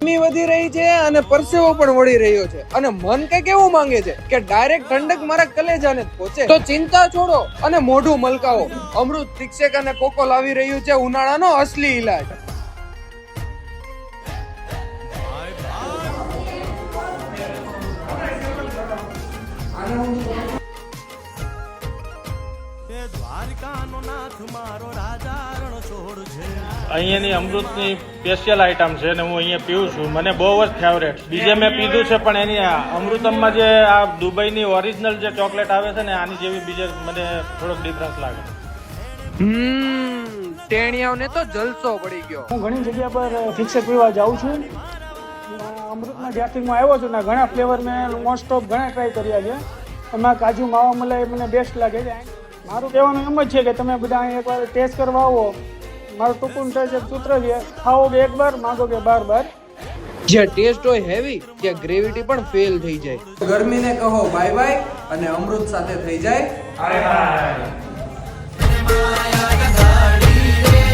ગરમી વધી રહી છે અને પરસેવો પણ વળી રહ્યો છે અને મન કઈ કેવું માંગે છે કે ડાયરેક્ટ ઠંડક મારા કલેજાને જ પહોંચે. તો ચિંતા છોડો અને મોઢું મલકાવો. અમૃત થિકસેક અને કોકો લાવી રહ્યું છે ઉનાળાનો અસલી ઈલાજ. અહીંયાની અમૃતની સ્પેશિયલ આઈટમ છે ને હું અહીંયા પીવું છું. મને બહુ જ ફેવરેટ. બીજે મેં પીધું છે પણ એની અમૃતમમાં જે આ દુબઈની ઓરિજિનલ જે ચોકલેટ આવે છે ને આની જેવી બીજે મને થોડોક ડિફરન્સ લાગે. ટેણિયાઓને તો જલસો પડી ગયો. હું ઘણી જગ્યા પર થિકસેક પીવા જાઉં છું. અમૃતમાં જ્યારથી હું આવ્યો છું ને ઘણા ફ્લેવર મેં મોસ્ટ ઓફ ઘણા ટ્રાય કર્યા છે. એમાં કાજુ માવા મલાઈ મને બેસ્ટ લાગે છે. મારું કહેવાનું એમ જ છે કે તમે બધા અહીં એકવાર ટેસ્ટ કરવા આવો. મારું ટૂંકું સૂત્ર છે, ખાઓ કે એક બાર, માગો કે બાર બાર. જ્યાં ટેસ્ટ હોય હેવી ત્યાં ગ્રેવિટી પણ ફેલ થઈ જાય. ગરમીને કહો બાય બાય અને અમૃત સાથે થઈ જાય.